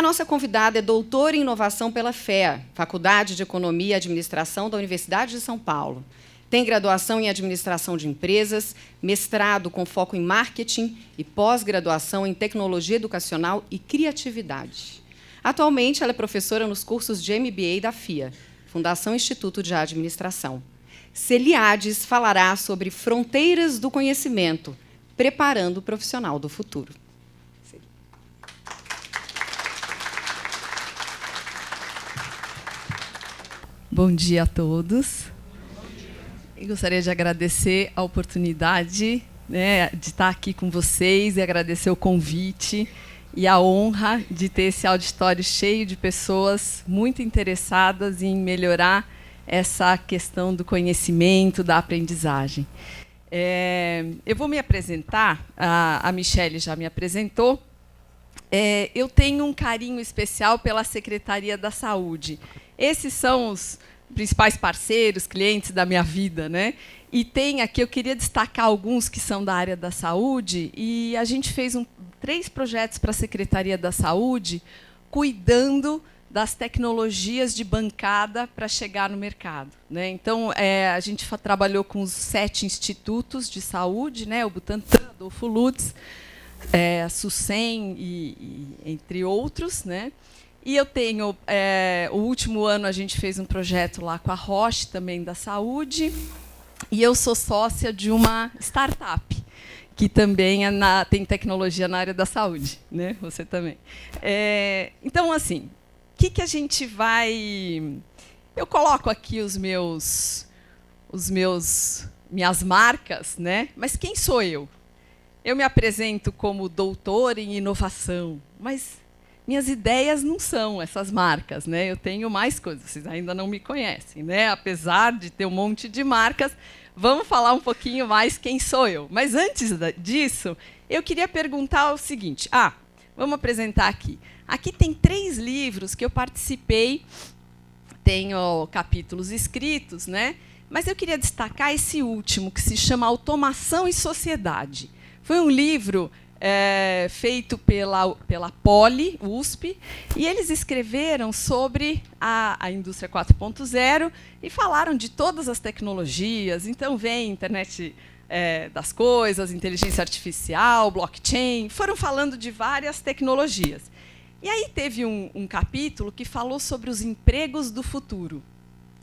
A nossa convidada é doutora em inovação pela FEA, Faculdade de Economia e Administração da Universidade de São Paulo. Tem graduação em Administração de Empresas, mestrado com foco em Marketing e pós-graduação em Tecnologia Educacional e Criatividade. Atualmente, ela é professora nos cursos de MBA da FIA, Fundação Instituto de Administração. Celiades falará sobre fronteiras do conhecimento, preparando o profissional do futuro. Bom dia a todos. Eu gostaria de agradecer a oportunidade, de estar aqui com vocês e agradecer o convite e a honra de ter esse auditório cheio de pessoas muito interessadas em melhorar essa questão do conhecimento, da aprendizagem. Eu vou me apresentar, a Michele já me apresentou. Eu tenho um carinho especial pela Secretaria da Saúde. Esses são os principais parceiros, clientes da minha vida, né? E tem aqui, eu queria destacar alguns que são da área da saúde, e a gente fez 3 projetos para a Secretaria da Saúde, cuidando das tecnologias de bancada para chegar no mercado, né? Então, a gente trabalhou com os 7 institutos de saúde, né? O Butantan, Adolfo Lutz, a SUSEM, e entre outros, né? E eu tenho, o último ano a gente fez um projeto lá com a Roche, também da saúde, e eu sou sócia de uma startup, que também tem tecnologia na área da saúde, né? Você também. Então, assim, o que a gente vai... Eu coloco aqui minhas marcas, né? Mas quem sou eu? Eu me apresento como doutora em inovação, mas minhas ideias não são essas marcas, né? Eu tenho mais coisas, vocês ainda não me conhecem, né? Apesar de ter um monte de marcas, vamos falar um pouquinho mais quem sou eu. Mas antes disso, eu queria perguntar o seguinte. Vamos apresentar aqui. Aqui tem 3 livros que eu participei, tenho capítulos escritos, né? Mas eu queria destacar esse último, que se chama Automação e Sociedade. Foi um livro feito pela Poli, USP, e eles escreveram sobre a indústria 4.0 e falaram de todas as tecnologias. Então, vem internet das coisas, inteligência artificial, blockchain, foram falando de várias tecnologias. E aí teve um capítulo que falou sobre os empregos do futuro.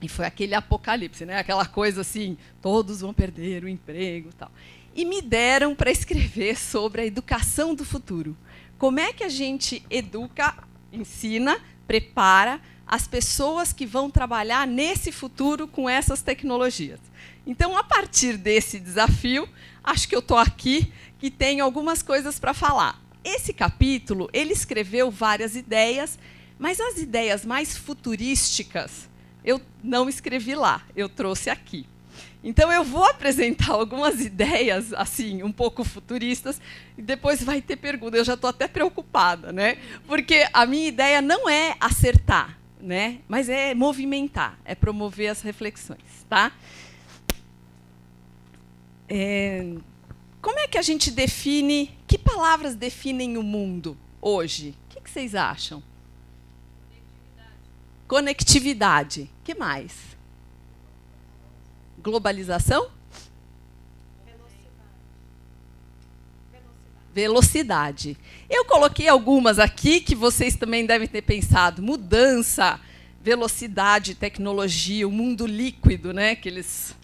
E foi aquele apocalipse, né? Aquela coisa assim, todos vão perder o emprego e tal. E me deram para escrever sobre a educação do futuro. Como é que a gente educa, ensina, prepara as pessoas que vão trabalhar nesse futuro com essas tecnologias? Então, a partir desse desafio, acho que eu estou aqui e tenho algumas coisas para falar. Esse capítulo, ele escreveu várias ideias, mas as ideias mais futurísticas eu não escrevi lá, eu trouxe aqui. Então, eu vou apresentar algumas ideias assim um pouco futuristas e depois vai ter pergunta. Eu já estou até preocupada, né? Porque a minha ideia não é acertar, né? Mas é movimentar, é promover as reflexões. Tá? Como é que a gente define... Que palavras definem o mundo hoje? O que vocês acham? Conectividade. O que mais? Globalização? Velocidade. Eu coloquei algumas aqui que vocês também devem ter pensado. Mudança, velocidade, tecnologia, o mundo líquido, né, que eles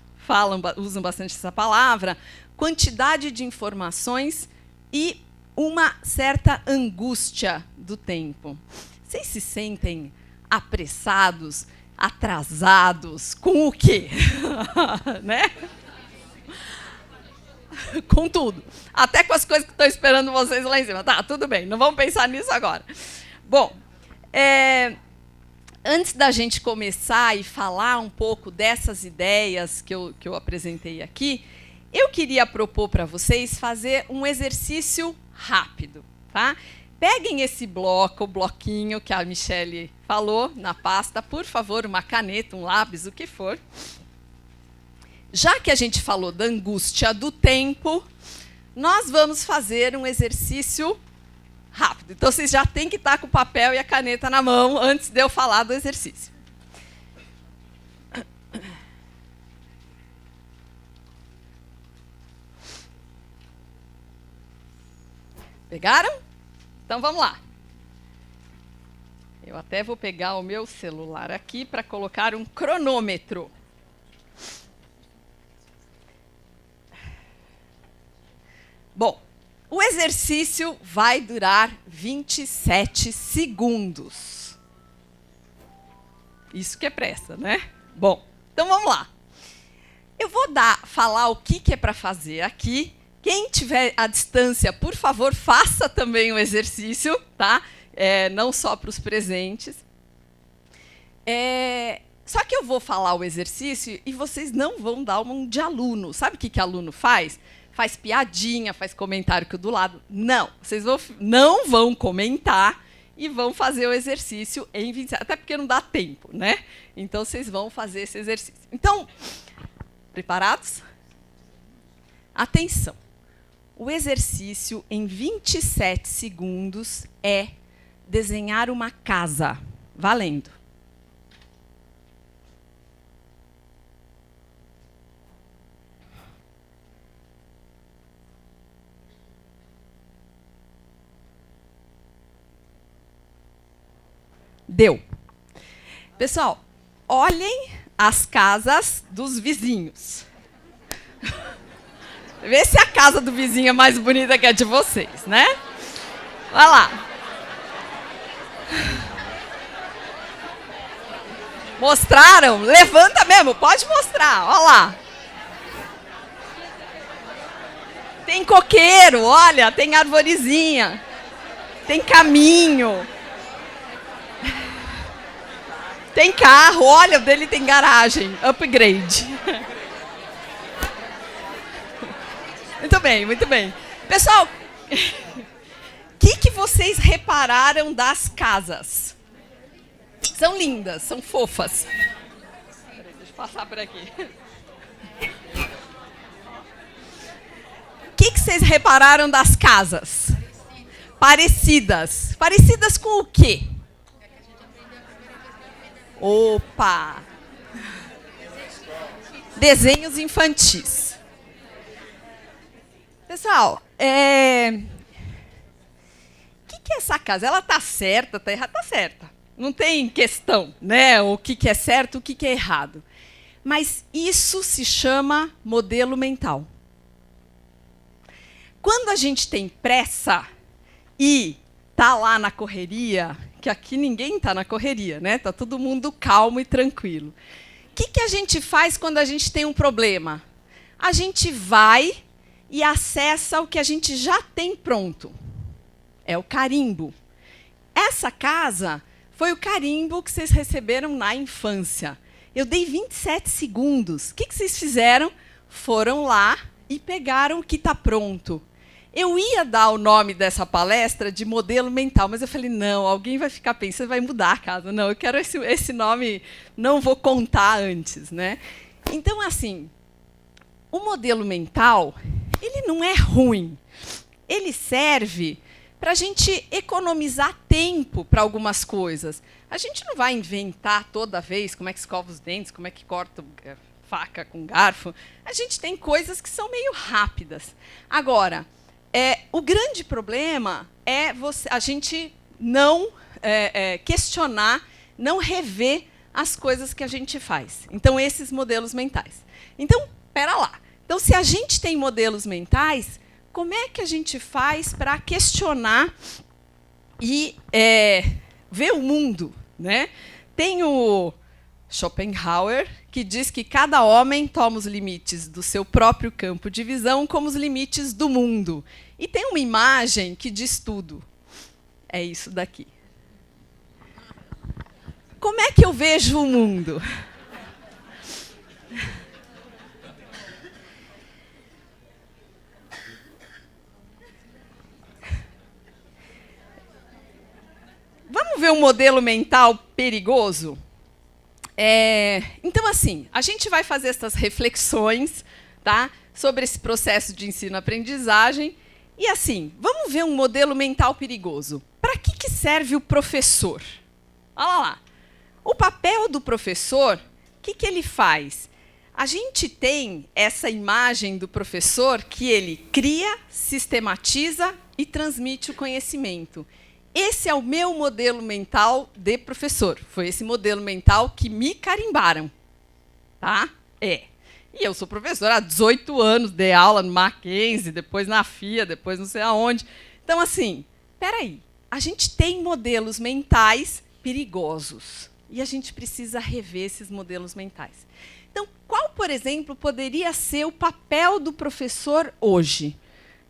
usam bastante essa palavra, quantidade de informações e uma certa angústia do tempo. Vocês se sentem apressados, atrasados, com o quê? Né? Com tudo. Até com as coisas que estão esperando vocês lá em cima. Tá, tudo bem, não vamos pensar nisso agora. Bom, antes da gente começar e falar um pouco dessas ideias que eu apresentei aqui, eu queria propor para vocês fazer um exercício rápido. Tá? Peguem esse bloquinho que a Michele falou na pasta, por favor, uma caneta, um lápis, o que for. Já que a gente falou da angústia do tempo, nós vamos fazer um exercício rápido. Então, vocês já têm que estar com o papel e a caneta na mão antes de eu falar do exercício. Pegaram? Então, vamos lá. Eu até vou pegar o meu celular aqui para colocar um cronômetro. Bom, o exercício vai durar 27 segundos. Isso que é pressa, né? Bom, então vamos lá. Eu vou falar o que é para fazer aqui. Quem tiver à distância, por favor, faça também o exercício, tá? Não só para os presentes. Só que eu vou falar o exercício e vocês não vão dar um de aluno. Sabe o que aluno faz? Faz piadinha, faz comentário que o do lado. Não, vocês não vão comentar e vão fazer o exercício em 27. Até porque não dá tempo, né? Então, vocês vão fazer esse exercício. Então, preparados? Atenção. O exercício em 27 segundos é desenhar uma casa. Valendo. Deu. Pessoal, olhem as casas dos vizinhos. Vê se a casa do vizinho é mais bonita que a de vocês, né? Vai lá. Mostraram? Levanta mesmo, pode mostrar. Olha lá. Tem coqueiro, olha, tem arvorezinha. Tem caminho. Tem carro, olha, o dele tem garagem, upgrade. Muito bem, muito bem. Pessoal, o que vocês repararam das casas? São lindas, são fofas. Peraí, deixa eu passar por aqui. O que vocês repararam das casas? Parecidas. Parecidas com o quê? Opa! Desenhos infantis. Pessoal, o que é essa casa? Ela está certa, está errada? Está certa. Não tem questão, né? O que é certo, o que é errado. Mas isso se chama modelo mental. Quando a gente tem pressa e está lá na correria, que aqui ninguém está na correria, né? Está todo mundo calmo e tranquilo. O que a gente faz quando a gente tem um problema? A gente vai e acessa o que a gente já tem pronto. É o carimbo. Essa casa foi o carimbo que vocês receberam na infância. Eu dei 27 segundos. O que vocês fizeram? Foram lá e pegaram o que está pronto. Eu ia dar o nome dessa palestra de modelo mental, mas eu falei, não, alguém vai ficar pensando, vai mudar a casa. Não, eu quero esse nome, não vou contar antes, né? Então, assim, o modelo mental, ele não é ruim. Ele serve para a gente economizar tempo para algumas coisas. A gente não vai inventar toda vez como é que escova os dentes, como é que corta faca com garfo. A gente tem coisas que são meio rápidas. Agora, o grande problema é a gente não questionar, não rever as coisas que a gente faz. Então, esses modelos mentais. Então, espera lá. Então, se a gente tem modelos mentais, como é que a gente faz para questionar e ver o mundo, né? Tem o Schopenhauer, que diz que cada homem toma os limites do seu próprio campo de visão como os limites do mundo. E tem uma imagem que diz tudo. É isso daqui. Como é que eu vejo o mundo? Vamos ver um modelo mental perigoso? Então, assim, a gente vai fazer essas reflexões, tá, sobre esse processo de ensino-aprendizagem E assim, vamos ver um modelo mental perigoso. Para que serve o professor? Olha lá. O papel do professor, o que ele faz? A gente tem essa imagem do professor que ele cria, sistematiza e transmite o conhecimento. Esse é o meu modelo mental de professor. Foi esse modelo mental que me carimbaram. Tá? E eu sou professora há 18 anos, dei aula no Mackenzie, depois na FIA, depois não sei aonde. Então, assim, espera aí. A gente tem modelos mentais perigosos. E a gente precisa rever esses modelos mentais. Então, qual, por exemplo, poderia ser o papel do professor hoje?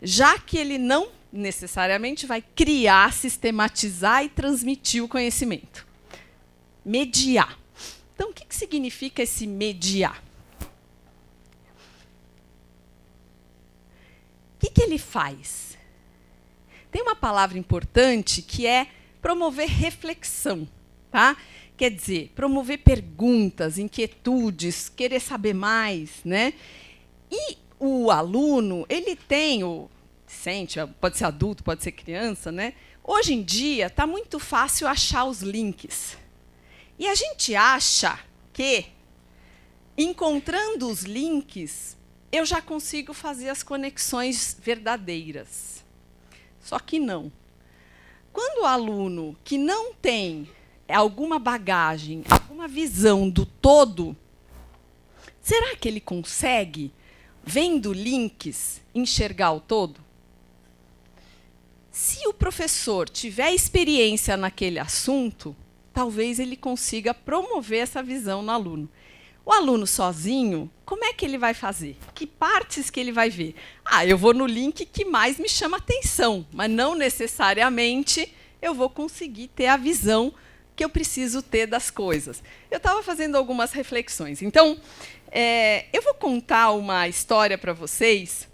Já que ele não necessariamente vai criar, sistematizar e transmitir o conhecimento. Mediar. Então, o que significa esse mediar? O que ele faz? Tem uma palavra importante que é promover reflexão, tá? Quer dizer, promover perguntas, inquietudes, querer saber mais, né? E o aluno, ele tem, o docente, pode ser adulto, pode ser criança, né? Hoje em dia está muito fácil achar os links. E a gente acha que, encontrando os links, eu já consigo fazer as conexões verdadeiras. Só que não. Quando o aluno que não tem alguma bagagem, alguma visão do todo, será que ele consegue, vendo links, enxergar o todo? Se o professor tiver experiência naquele assunto, talvez ele consiga promover essa visão no aluno. O aluno sozinho, como é que ele vai fazer? Que partes que ele vai ver? Ah, eu vou no link que mais me chama atenção, mas não necessariamente eu vou conseguir ter a visão que eu preciso ter das coisas. Eu estava fazendo algumas reflexões. Então, eu vou contar uma história para vocês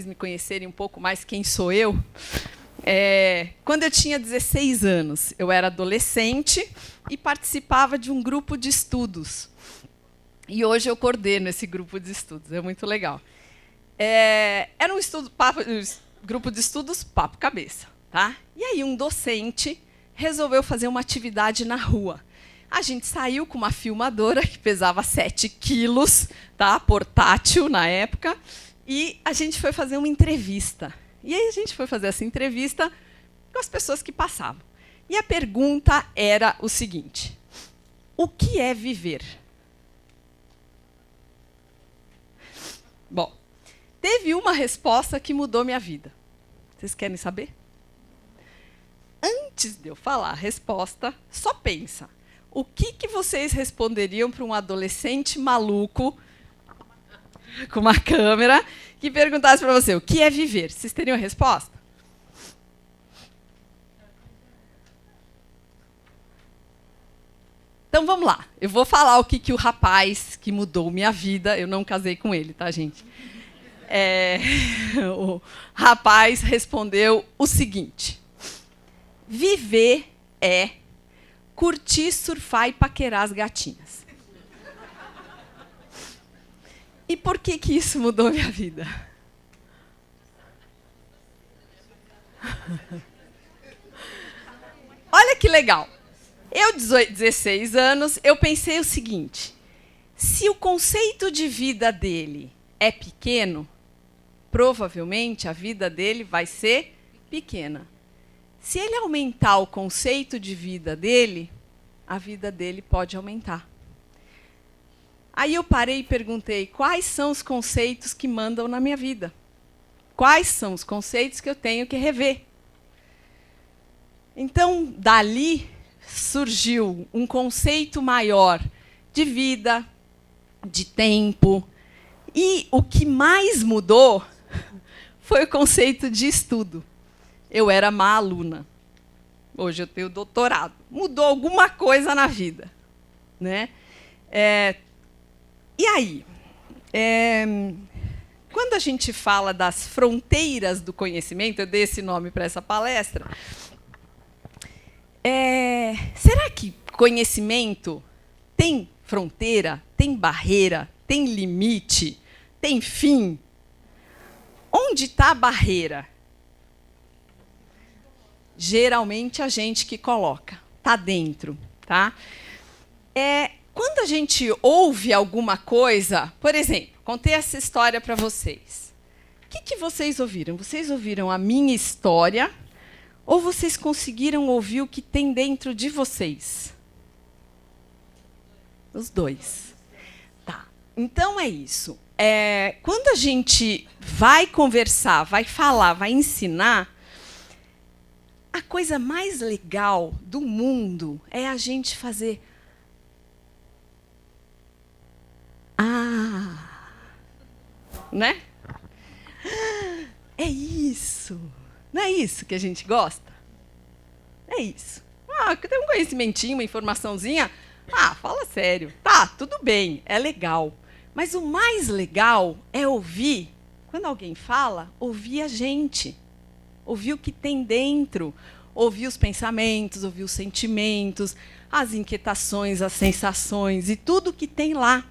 me conhecerem um pouco mais quem sou eu. Quando eu tinha 16 anos, eu era adolescente e participava de um grupo de estudos. E hoje eu coordeno esse grupo de estudos, é muito legal. Era um grupo de estudos papo cabeça. Tá? E aí um docente resolveu fazer uma atividade na rua. A gente saiu com uma filmadora que pesava 7 quilos, tá? Portátil na época, e a gente foi fazer uma entrevista. E aí a gente foi fazer essa entrevista com as pessoas que passavam. E a pergunta era o seguinte: o que é viver? Bom, teve uma resposta que mudou minha vida. Vocês querem saber? Antes de eu falar a resposta, só pensa. O que vocês responderiam para um adolescente maluco com uma câmera que perguntasse para você o que é viver? Vocês teriam a resposta? Então, vamos lá. Eu vou falar o que o rapaz que mudou minha vida... Eu não casei com ele, tá, gente? O rapaz respondeu o seguinte: viver é curtir, surfar e paquerar as gatinhas. E por que isso mudou minha vida? Olha que legal. Eu, 16 anos, eu pensei o seguinte: se o conceito de vida dele é pequeno, provavelmente a vida dele vai ser pequena. Se ele aumentar o conceito de vida dele, a vida dele pode aumentar. Aí eu parei e perguntei: quais são os conceitos que mandam na minha vida? Quais são os conceitos que eu tenho que rever? Então, dali surgiu um conceito maior de vida, de tempo. E o que mais mudou foi o conceito de estudo. Eu era má aluna. Hoje eu tenho doutorado. Mudou alguma coisa na vida, né? E aí? Quando a gente fala das fronteiras do conhecimento, eu dei esse nome para essa palestra, será que conhecimento tem fronteira, tem barreira, tem limite, tem fim? Onde está a barreira? geralmente a gente que coloca, está dentro. Tá? Quando a gente ouve alguma coisa, por exemplo, contei essa história para vocês. O que vocês ouviram? Vocês ouviram a minha história ou vocês conseguiram ouvir o que tem dentro de vocês? Os dois. Tá. Então é isso. Quando a gente vai conversar, vai falar, vai ensinar, a coisa mais legal do mundo é a gente fazer... Né? É isso. Não é isso que a gente gosta? É isso. Tem um conhecimentinho, uma informaçãozinha. Fala sério. Tá, tudo bem, é legal. Mas o mais legal é ouvir, quando alguém fala, ouvir a gente. Ouvir o que tem dentro. Ouvir os pensamentos, ouvir os sentimentos, as inquietações, as sensações e tudo que tem lá.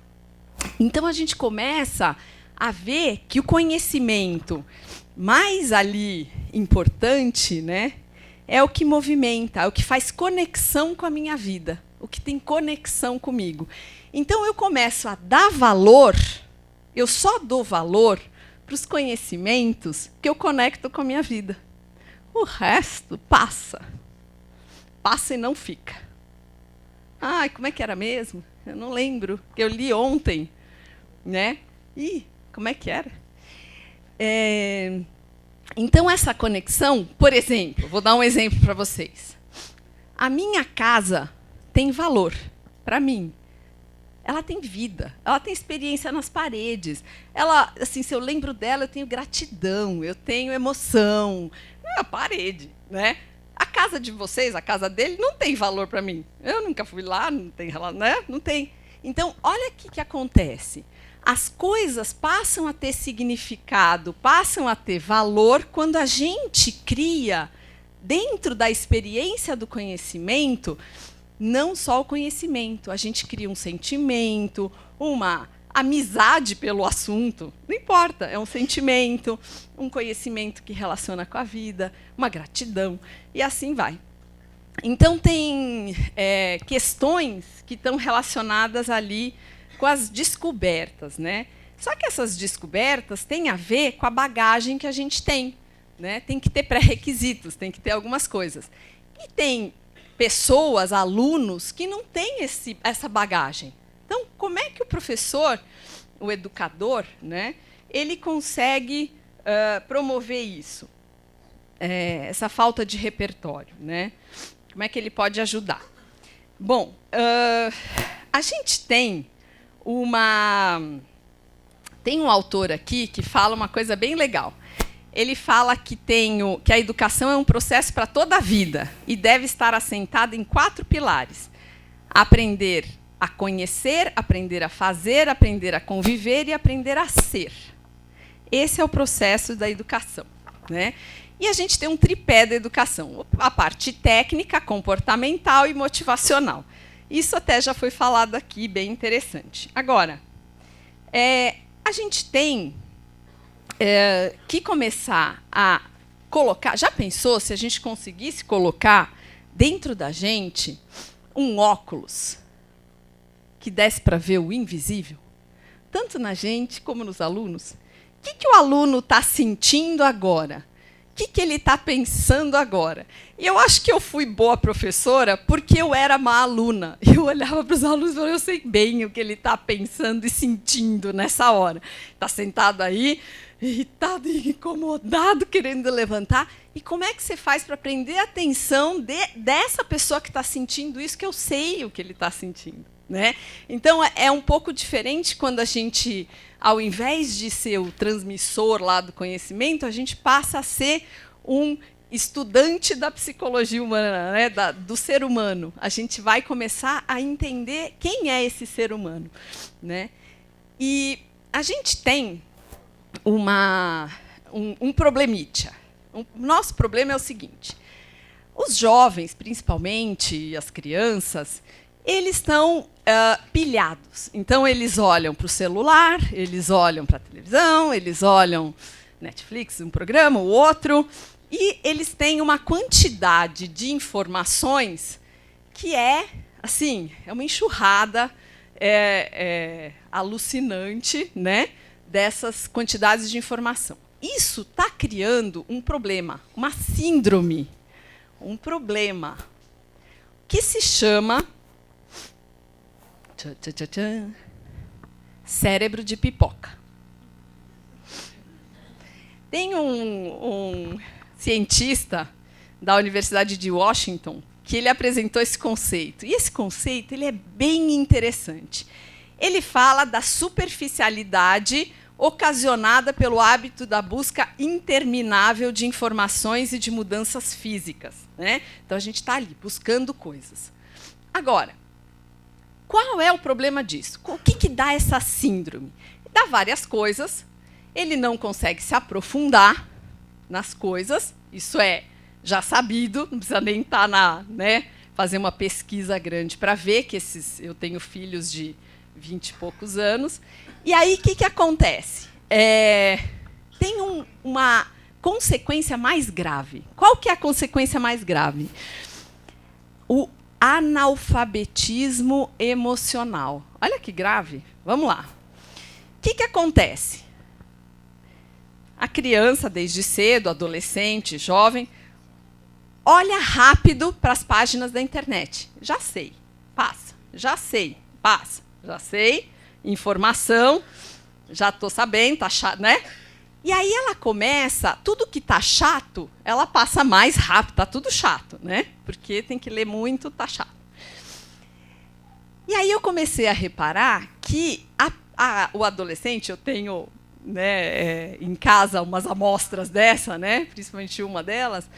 Então, a gente começa a ver que o conhecimento mais ali importante, né, é o que movimenta, é o que faz conexão com a minha vida, o que tem conexão comigo. Então, eu começo a dar valor, eu só dou valor para os conhecimentos que eu conecto com a minha vida. O resto passa. Passa e não fica. Como é que era mesmo? Eu não lembro, que eu li ontem. Né? Como é que era? Então, essa conexão, por exemplo, vou dar um exemplo para vocês. A minha casa tem valor para mim. Ela tem vida, ela tem experiência nas paredes. Ela, assim, se eu lembro dela, eu tenho gratidão, eu tenho emoção. É a parede, né? A casa de vocês, a casa dele, não tem valor para mim. Eu nunca fui lá, não tem, né? Não tem. Então, olha o que acontece. As coisas passam a ter significado, passam a ter valor quando a gente cria, dentro da experiência do conhecimento, não só o conhecimento, a gente cria um sentimento, uma amizade pelo assunto, não importa, é um sentimento, um conhecimento que relaciona com a vida, uma gratidão, e assim vai. Então, tem questões que estão relacionadas ali com as descobertas, né? Só que essas descobertas têm a ver com a bagagem que a gente tem, né? Tem que ter pré-requisitos, tem que ter algumas coisas. E tem pessoas, alunos, que não têm essa bagagem. Então, como é que o professor, o educador, né, ele consegue promover isso? Essa falta de repertório, né? Como é que ele pode ajudar? Bom, a gente tem um autor aqui que fala uma coisa bem legal. Ele fala que a educação é um processo para toda a vida e deve estar assentada em 4 pilares: aprender a conhecer, aprender a fazer, aprender a conviver e aprender a ser. Esse é o processo da educação, né? E a gente tem um tripé da educação: a parte técnica, comportamental e motivacional. Isso até já foi falado aqui, bem interessante. Agora, a gente tem que começar a colocar... Já pensou se a gente conseguisse colocar dentro da gente um óculos que desse para ver o invisível? Tanto na gente como nos alunos. O que o aluno está sentindo agora? O que ele está pensando agora? E eu acho que eu fui boa professora porque eu era má aluna. Eu olhava para os alunos e falava, eu sei bem o que ele está pensando e sentindo nessa hora. Está sentado aí, irritado, incomodado, querendo levantar. E como é que você faz para prender a atenção dessa pessoa que está sentindo isso, que eu sei o que ele está sentindo, né? Então, é um pouco diferente quando a gente, ao invés de ser o transmissor lá do conhecimento, a gente passa a ser um estudante da psicologia humana, né? Do ser humano. A gente vai começar a entender quem é esse ser humano, né? E a gente tem um problemítia. O nosso problema é o seguinte: os jovens, principalmente as crianças, eles estão pilhados. Então, eles olham para o celular, eles olham para a televisão, eles olham Netflix, um programa, o outro, E eles têm uma quantidade de informações que é, assim, é uma enxurrada alucinante, né, dessas quantidades de informação. Isso está criando um problema, uma síndrome, um problema que se chama cérebro de pipoca. Tem um cientista da Universidade de Washington que ele apresentou esse conceito. E esse conceito ele é bem interessante. Ele fala da superficialidade ocasionada pelo hábito da busca interminável de informações e de mudanças físicas, né? Então, a gente está ali, buscando coisas. Agora, qual é o problema disso? O que dá essa síndrome? Dá várias coisas. Ele não consegue se aprofundar nas coisas. Isso é já sabido, não precisa nem estar fazer uma pesquisa grande para ver que eu tenho filhos de 20 e poucos anos. E aí, o que acontece? Tem uma consequência mais grave. Qual que é a consequência mais grave? O analfabetismo emocional. Olha que grave. Vamos lá. O que acontece? A criança, desde cedo, adolescente, jovem, olha rápido para as páginas da internet. Já sei, passa. Já sei, passa. Já sei, informação, já estou sabendo, está chato, né? E aí ela começa, tudo que está chato, ela passa mais rápido, está tudo chato, né? Porque tem que ler muito, está chato. E aí eu comecei a reparar que o adolescente, eu tenho em casa umas amostras dessa, né? Principalmente uma delas,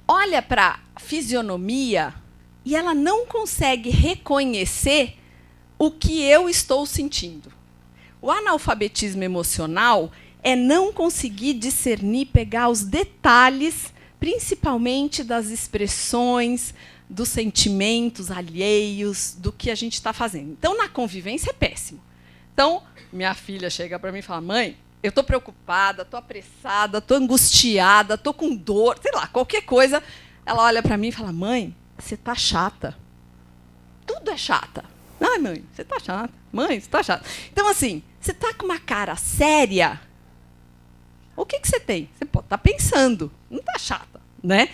olha para a fisionomia e ela não consegue reconhecer o que eu estou sentindo. O analfabetismo emocional é não conseguir discernir, pegar os detalhes, principalmente das expressões, dos sentimentos alheios, do que a gente está fazendo. Então, na convivência é péssimo. Então, minha filha chega para mim e fala: mãe, eu estou preocupada, estou apressada, estou angustiada, estou com dor, sei lá, qualquer coisa. Ela olha para mim e fala: mãe, você está chata. Tudo é chata. Ai, mãe, você está chata. Mãe, você está chata. Então, assim, você está com uma cara séria. O que você tem? Você pode estar pensando. Não está chata, né?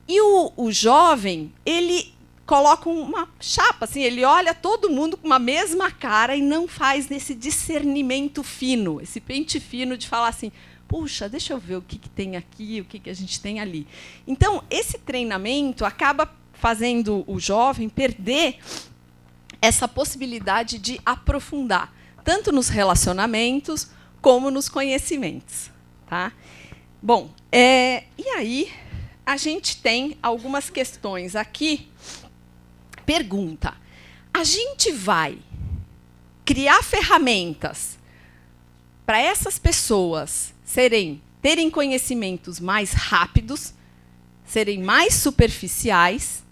E o jovem, ele coloca uma chapa, assim, ele olha todo mundo com uma mesma cara e não faz esse discernimento fino, esse pente fino de falar assim: puxa, deixa eu ver o que tem aqui, o que a gente tem ali. Então, esse treinamento acaba fazendo o jovem perder essa possibilidade de aprofundar, tanto nos relacionamentos como nos conhecimentos. Tá? Bom, e aí a gente tem algumas questões aqui. Pergunta: a gente vai criar ferramentas para essas pessoas terem conhecimentos mais rápidos, serem mais superficiais,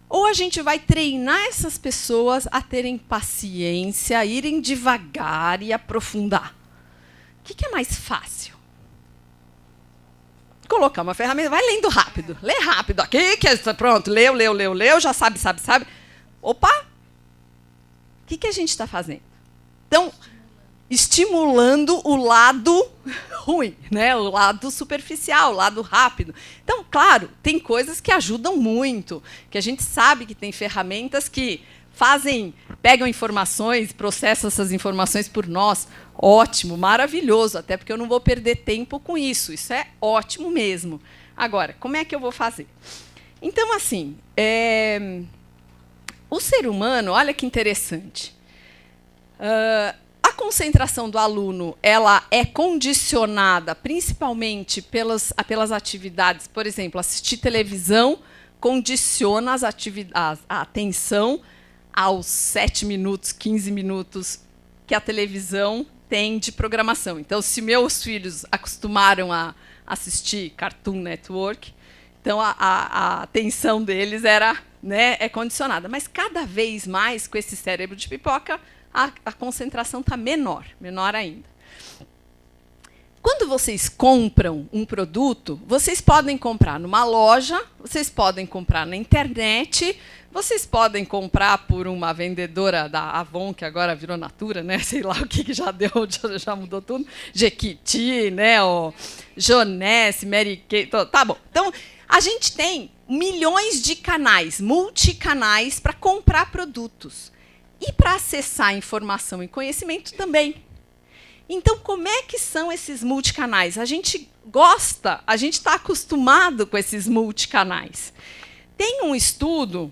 ou a gente vai treinar essas pessoas a terem paciência, a irem devagar e aprofundar? O que é mais fácil? Colocar uma ferramenta, vai lendo rápido, lê rápido aqui, pronto, leu, já sabe. Opa! O que a gente está fazendo? Então, estimulando o lado ruim, né? O lado superficial, o lado rápido. Então, claro, tem coisas que ajudam muito, que a gente sabe que tem ferramentas que pegam informações, processam essas informações por nós. Ótimo, maravilhoso, até porque eu não vou perder tempo com isso. Isso é ótimo mesmo. Agora, como é que eu vou fazer? Então, assim, o ser humano, olha que interessante. A concentração do aluno ela é condicionada principalmente pelas atividades. Por exemplo, assistir televisão condiciona a atenção aos 7 minutos, 15 minutos que a televisão tem de programação. Então, se meus filhos acostumaram a assistir Cartoon Network, então a atenção deles é condicionada. Mas cada vez mais, com esse cérebro de pipoca, a concentração está menor ainda. Quando vocês compram um produto, vocês podem comprar numa loja, vocês podem comprar na internet, vocês podem comprar por uma vendedora da Avon, que agora virou Natura, né? Sei lá o que já deu, já mudou tudo. Jequiti, né? O Jonesse, Mary Kay. Tá bom. Então, a gente tem milhões de canais, multicanais, para comprar produtos. E para acessar informação e conhecimento também. Então, como é que são esses multicanais? A gente gosta, a gente está acostumado com esses multicanais. Tem um estudo...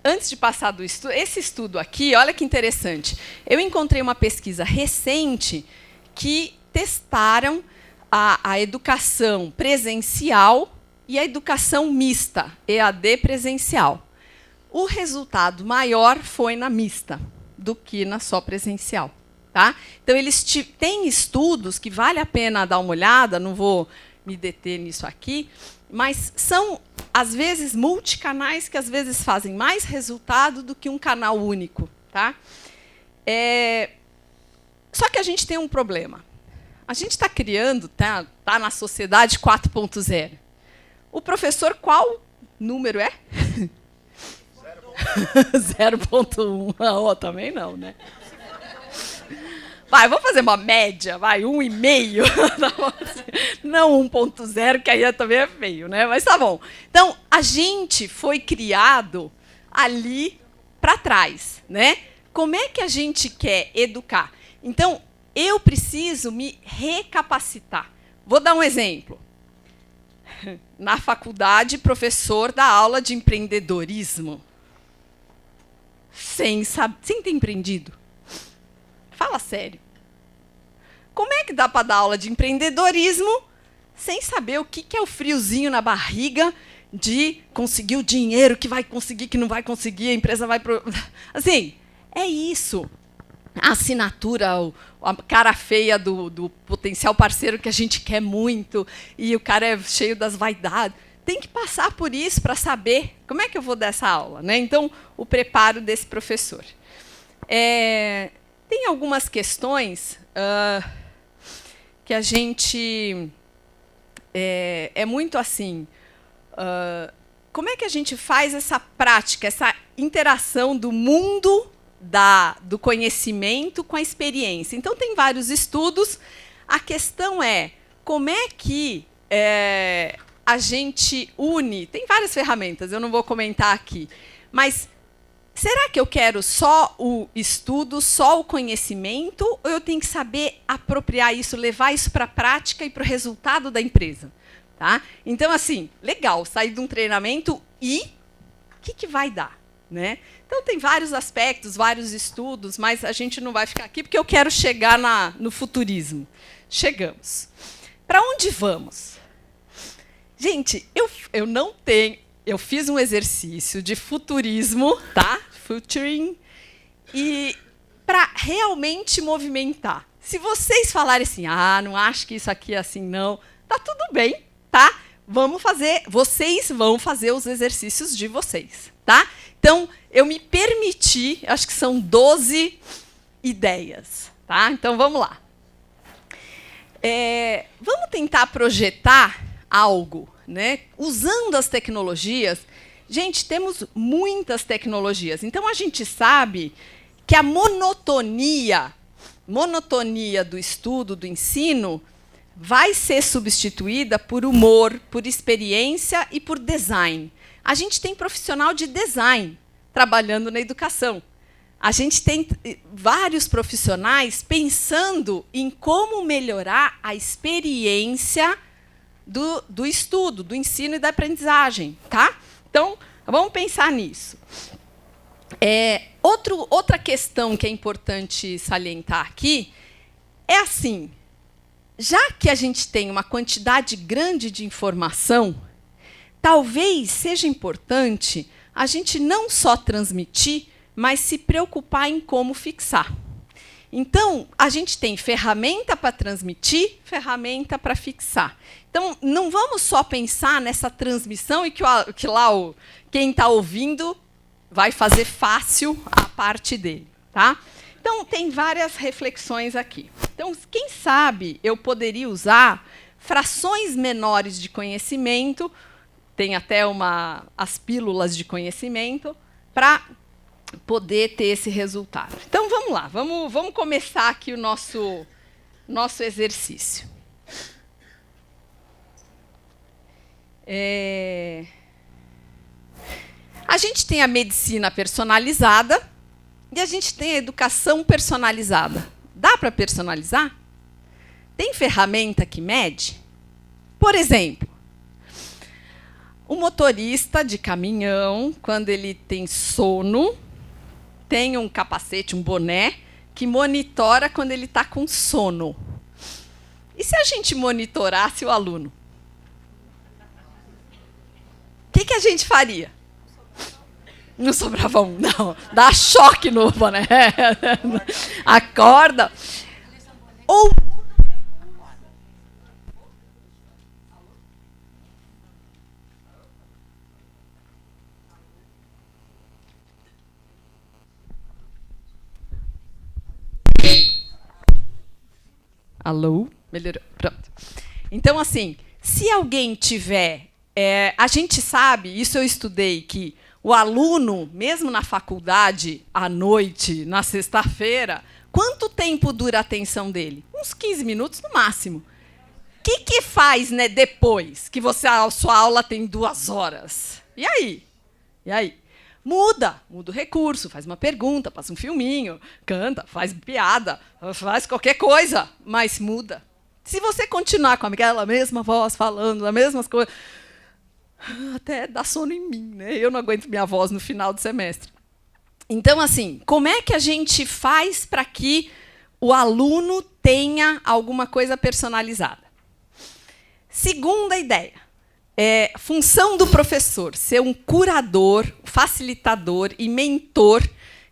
antes de passar do estudo, esse estudo aqui, olha que interessante. Eu encontrei uma pesquisa recente que testaram a educação presencial e a educação mista, EAD presencial. O resultado maior foi na mista do que na só presencial. Tá? Então, eles têm estudos que vale a pena dar uma olhada, não vou me deter nisso aqui, mas são, às vezes, multicanais que, às vezes, fazem mais resultado do que um canal único. Tá? Só que a gente tem um problema. A gente está criando, tá na sociedade 4.0. O professor, qual número é? 0.1. Também não, né? Vai, vamos fazer uma média, vai, 1,5. Não 1.0, que aí também é feio, né? Mas tá bom. Então, a gente foi criado ali para trás, né? Como é que a gente quer educar? Então, eu preciso me recapacitar. Vou dar um exemplo. Na faculdade, professor dá aula de empreendedorismo. Sem ter empreendido. Fala sério. Como é que dá para dar aula de empreendedorismo sem saber o que é o friozinho na barriga de conseguir o dinheiro, que vai conseguir, que não vai conseguir, a empresa vai... Assim, é isso. A assinatura, a cara feia do potencial parceiro que a gente quer muito, e o cara é cheio das vaidades. Tem que passar por isso para saber como é que eu vou dar essa aula, né? Então, o preparo desse professor. Tem algumas questões que a gente... É muito assim... como é que a gente faz essa prática, essa interação do mundo do conhecimento com a experiência? Então, tem vários estudos. A questão é como é que a gente une... Tem várias ferramentas, eu não vou comentar aqui. Mas será que eu quero só o estudo, só o conhecimento, ou eu tenho que saber apropriar isso, levar isso para a prática e para o resultado da empresa? Tá? Então, assim, legal, sair de um treinamento e o que vai dar? Né? Então, tem vários aspectos, vários estudos, mas a gente não vai ficar aqui porque eu quero chegar no futurismo. Chegamos. Para onde vamos? Gente, eu não tenho... Eu fiz um exercício de futurismo, tá? Futuring, e para realmente movimentar. Se vocês falarem assim, não acho que isso aqui é assim, não, tá tudo bem, tá? Vocês vão fazer os exercícios de vocês, tá? Então, eu me permiti, acho que são 12 ideias, tá? Então, vamos lá. Vamos tentar projetar algo, né? Usando as tecnologias. Gente, temos muitas tecnologias. Então, a gente sabe que a monotonia do estudo, do ensino, vai ser substituída por humor, por experiência e por design. A gente tem profissional de design trabalhando na educação. A gente tem vários profissionais pensando em como melhorar a experiência do estudo, do ensino e da aprendizagem. Tá? Então, vamos pensar nisso. Outra questão que é importante salientar aqui é assim, já que a gente tem uma quantidade grande de informação, talvez seja importante a gente não só transmitir, mas se preocupar em como fixar. Então, a gente tem ferramenta para transmitir, ferramenta para fixar. Então, não vamos só pensar nessa transmissão e que quem está ouvindo vai fazer fácil a parte dele. Tá? Então, Então, tem várias reflexões aqui. Então, quem sabe eu poderia usar frações menores de conhecimento, tem até as pílulas de conhecimento, para poder ter esse resultado. Então, vamos lá, vamos começar aqui o nosso exercício. A gente tem a medicina personalizada e a gente tem a educação personalizada. Dá para personalizar? Tem ferramenta que mede? Por exemplo, o motorista de caminhão, quando ele tem sono, tem um capacete, um boné, que monitora quando ele está com sono. E se a gente monitorasse o aluno? O que a gente faria? Não sobrava um, não. Dá choque no boné. Acorda. Ou... Alô? Melhorou. Pronto. Então, assim, se alguém tiver... a gente sabe, isso eu estudei, que o aluno, mesmo na faculdade, à noite, na sexta-feira, quanto tempo dura a atenção dele? Uns 15 minutos no máximo. O que faz, né, depois que a sua aula tem 2 horas? E aí? Muda o recurso, faz uma pergunta, passa um filminho, canta, faz piada, faz qualquer coisa, mas muda. Se você continuar com aquela mesma voz, falando as mesmas coisas, até dá sono em mim, né? Eu não aguento minha voz no final do semestre. Então, assim, como é que a gente faz para que o aluno tenha alguma coisa personalizada? Segunda ideia. Função do professor, ser um curador, facilitador e mentor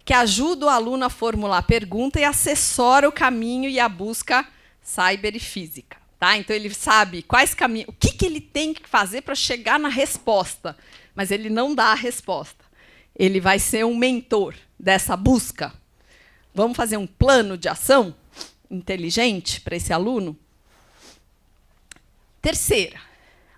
que ajuda o aluno a formular a pergunta e assessora o caminho e a busca cyber e física. Tá? Então, ele sabe quais caminhos, o que ele tem que fazer para chegar na resposta, mas ele não dá a resposta. Ele vai ser um mentor dessa busca. Vamos fazer um plano de ação inteligente para esse aluno? Terceira.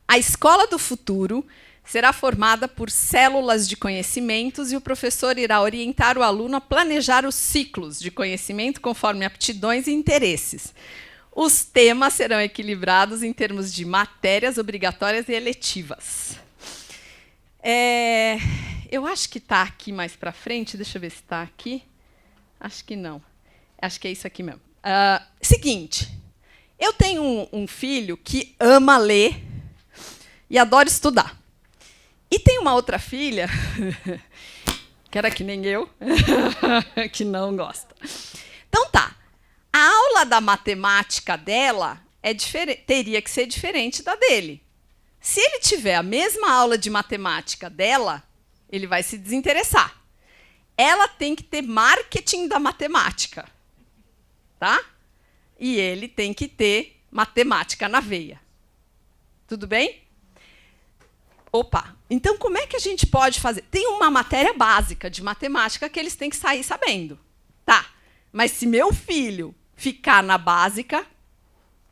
A escola do futuro será formada por células de conhecimentos e o professor irá orientar o aluno a planejar os ciclos de conhecimento conforme aptidões e interesses. Os temas serão equilibrados em termos de matérias obrigatórias e eletivas. Eu acho que está aqui mais para frente. Deixa eu ver se está aqui. Acho que não. Acho que é isso aqui mesmo. Seguinte, eu tenho um filho que ama ler e adora estudar. E tem uma outra filha, que era que nem eu, que não gosta. Então tá, a aula da matemática dela teria que ser diferente da dele. Se ele tiver a mesma aula de matemática dela, ele vai se desinteressar. Ela tem que ter marketing da matemática, tá? E ele tem que ter matemática na veia. Tudo bem? Opa, então como é que a gente pode fazer? Tem uma matéria básica de matemática que eles têm que sair sabendo. Tá, mas se meu filho ficar na básica,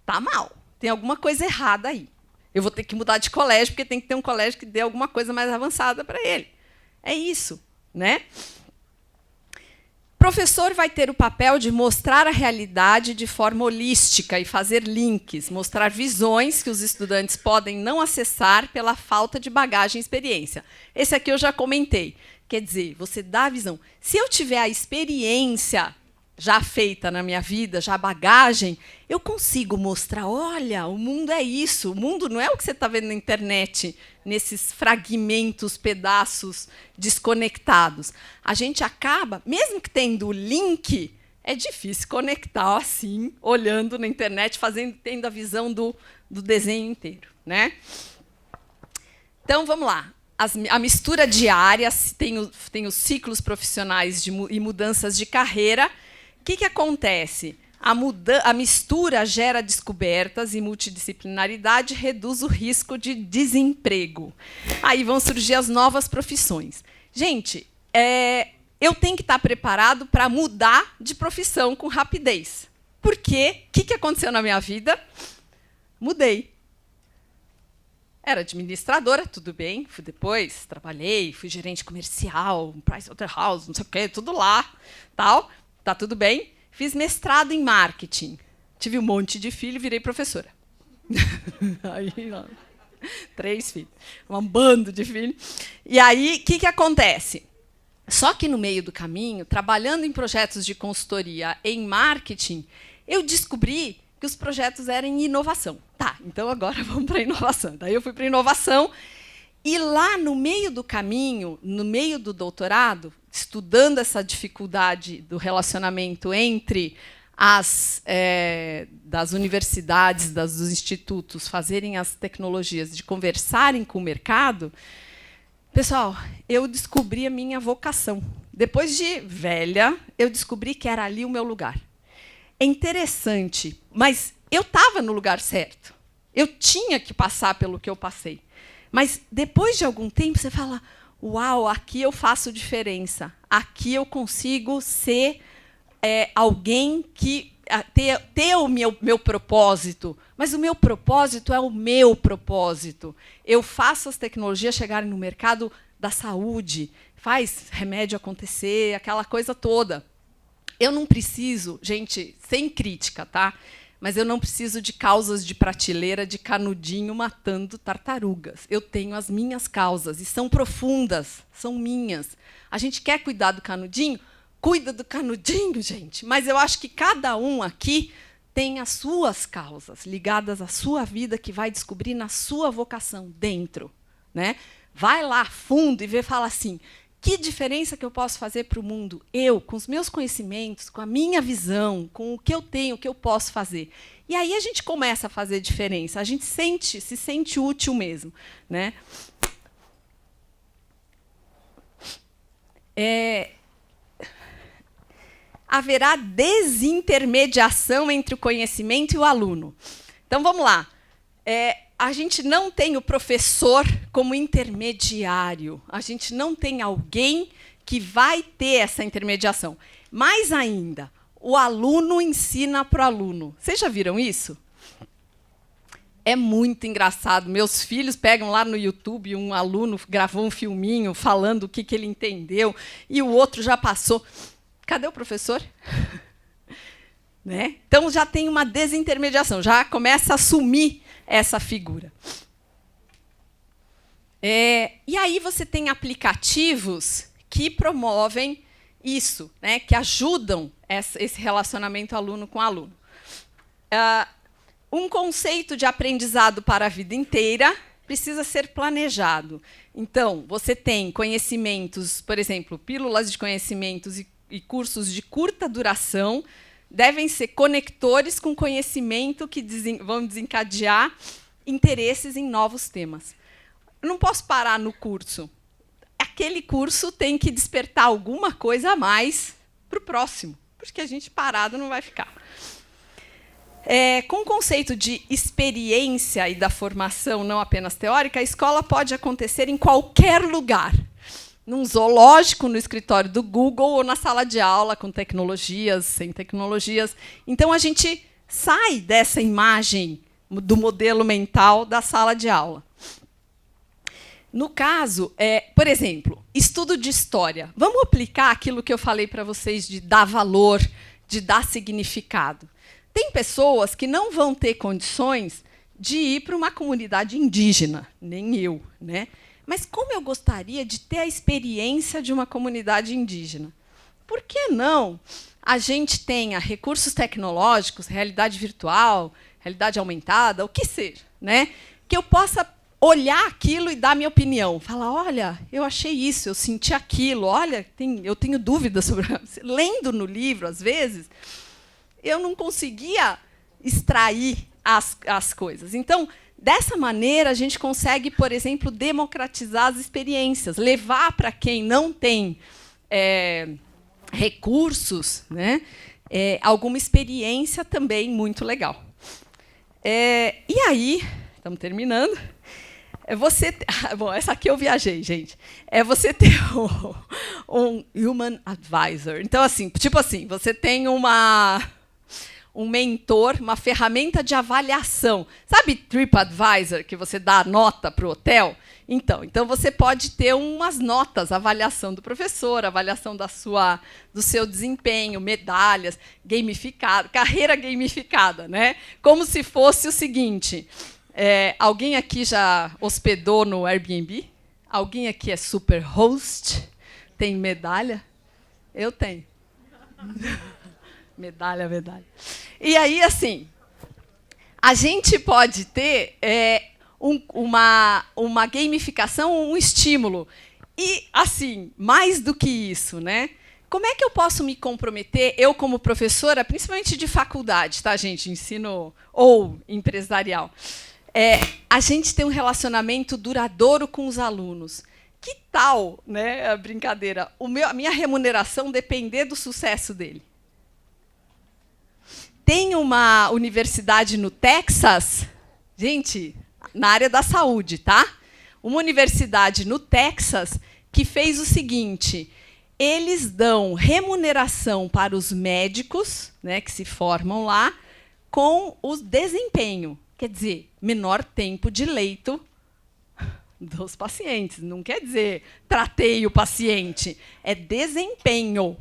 tá mal. Tem alguma coisa errada aí. Eu vou ter que mudar de colégio, porque tem que ter um colégio que dê alguma coisa mais avançada para ele. É isso, né? O professor vai ter o papel de mostrar a realidade de forma holística e fazer links, mostrar visões que os estudantes podem não acessar pela falta de bagagem e experiência. Esse aqui eu já comentei. Quer dizer, você dá a visão. Se eu tiver a experiência já feita na minha vida, já a bagagem, eu consigo mostrar, olha, o mundo é isso. O mundo não é o que você está vendo na internet, nesses fragmentos, pedaços desconectados. A gente acaba, mesmo que tendo o link, é difícil conectar assim, olhando na internet, tendo a visão do desenho inteiro, né? Então, vamos lá. A mistura diária, tem os ciclos profissionais e mudanças de carreira. O que acontece? A mistura gera descobertas e multidisciplinaridade reduz o risco de desemprego. Aí vão surgir as novas profissões. Gente, eu tenho que estar preparado para mudar de profissão com rapidez. Porque o que aconteceu na minha vida? Mudei. Era administradora, tudo bem. Fui depois, trabalhei, fui gerente comercial, Pricewaterhouse, não sei o quê, tudo lá, tal. Tá tudo bem. Fiz mestrado em marketing. Tive um monte de filho, virei professora. Aí, 3 filhos, um bando de filhos. E aí, o que acontece? Só que no meio do caminho, trabalhando em projetos de consultoria em marketing, eu descobri que os projetos eram em inovação. Tá, então agora vamos para a inovação. Daí eu fui para a inovação, e lá no meio do caminho, no meio do doutorado, estudando essa dificuldade do relacionamento entre das universidades, dos institutos, fazerem as tecnologias, de conversarem com o mercado, pessoal, eu descobri a minha vocação. Depois de velha, eu descobri que era ali o meu lugar. É interessante, mas eu estava no lugar certo. Eu tinha que passar pelo que eu passei. Mas, depois de algum tempo, você fala, uau, aqui eu faço diferença. Aqui eu consigo ser alguém que ter o meu propósito. Mas o meu propósito é o meu propósito. Eu faço as tecnologias chegarem no mercado da saúde, faz remédio acontecer, aquela coisa toda. Eu não preciso, gente, sem crítica, tá? Mas eu não preciso de causas de prateleira, de canudinho matando tartarugas. Eu tenho as minhas causas, e são profundas, são minhas. A gente quer cuidar do canudinho? Cuida do canudinho, gente. Mas eu acho que cada um aqui tem as suas causas, ligadas à sua vida, que vai descobrir na sua vocação, dentro. Né? Vai lá fundo e fala assim, que diferença que eu posso fazer para o mundo? Eu, com os meus conhecimentos, com a minha visão, com o que eu tenho, o que eu posso fazer. E aí a gente começa a fazer diferença, a gente se sente útil mesmo. Né? Haverá desintermediação entre o conhecimento e o aluno. Então, vamos lá. A gente não tem o professor como intermediário. A gente não tem alguém que vai ter essa intermediação. Mais ainda, o aluno ensina para o aluno. Vocês já viram isso? É muito engraçado. Meus filhos pegam lá no YouTube, um aluno gravou um filminho falando o que ele entendeu, e o outro já passou. Cadê o professor? Né? Então, já tem uma desintermediação, já começa a assumir essa figura. E aí você tem aplicativos que promovem isso, né? Que ajudam esse relacionamento aluno com aluno. Um conceito de aprendizado para a vida inteira precisa ser planejado. Então, você tem conhecimentos, por exemplo, pílulas de conhecimentos e cursos de curta duração, devem ser conectores com conhecimento que vão desencadear interesses em novos temas. Eu não posso parar no curso. Aquele curso tem que despertar alguma coisa a mais para o próximo, porque a gente parado não vai ficar. Com o conceito de experiência e da formação não apenas teórica, a escola pode acontecer em qualquer lugar. Num zoológico, no escritório do Google, ou na sala de aula, com tecnologias, sem tecnologias. Então, a gente sai dessa imagem do modelo mental da sala de aula. No caso, por exemplo, estudo de história. Vamos aplicar aquilo que eu falei para vocês de dar valor, de dar significado. Tem pessoas que não vão ter condições de ir para uma comunidade indígena, nem eu, né? Mas como eu gostaria de ter a experiência de uma comunidade indígena? Por que não a gente tenha recursos tecnológicos, realidade virtual, realidade aumentada, o que seja, né? Que eu possa olhar aquilo e dar minha opinião. Falar, olha, eu achei isso, eu senti aquilo, olha, eu tenho dúvidas sobre... Lendo no livro, às vezes, eu não conseguia extrair as coisas. Então, dessa maneira, a gente consegue, por exemplo, democratizar as experiências, levar para quem não tem recursos, né, alguma experiência também muito legal. E aí, estamos terminando, É você... Bom, essa aqui eu viajei, gente. É você ter um human advisor. Então, assim, tipo assim, você tem um mentor, uma ferramenta de avaliação. Sabe TripAdvisor, que você dá nota para o hotel? Então você pode ter umas notas, avaliação do professor, avaliação do seu desempenho, medalhas, gamificado, carreira gamificada, né? Como se fosse o seguinte... alguém aqui já hospedou no Airbnb? Alguém aqui é super host? Tem medalha? Eu tenho. medalha. E aí, assim, a gente pode ter uma gamificação, um estímulo. E, assim, mais do que isso, né? Como é que eu posso me comprometer, eu como professora, principalmente de faculdade, tá, gente? Ensino ou empresarial. A gente tem um relacionamento duradouro com os alunos. Que tal, né, a brincadeira, a minha remuneração depender do sucesso dele? Tem uma universidade no Texas, gente, na área da saúde, tá? Uma universidade no Texas que fez o seguinte: eles dão remuneração para os médicos, né, que se formam lá, com o desempenho. Quer dizer, menor tempo de leito dos pacientes. Não quer dizer tratei o paciente. É desempenho.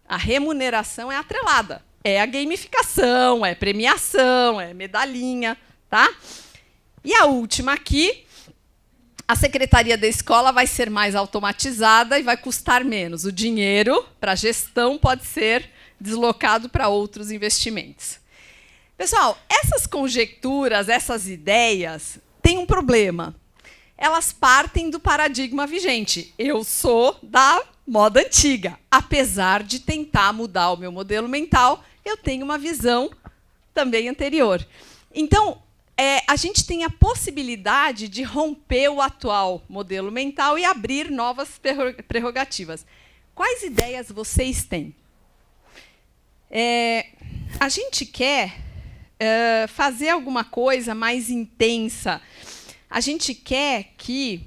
A remuneração é atrelada. É a gamificação, é premiação, é medalhinha. Tá? E a última aqui, a secretaria da escola vai ser mais automatizada e vai custar menos. O dinheiro para a gestão pode ser deslocado para outros investimentos. Pessoal, essas conjecturas, essas ideias, têm um problema. Elas partem do paradigma vigente. Eu sou da moda antiga. Apesar de tentar mudar o meu modelo mental, eu tenho uma visão também anterior. Então, a gente tem a possibilidade de romper o atual modelo mental e abrir novas prerrogativas. Quais ideias vocês têm? A gente quer... fazer alguma coisa mais intensa. A gente quer que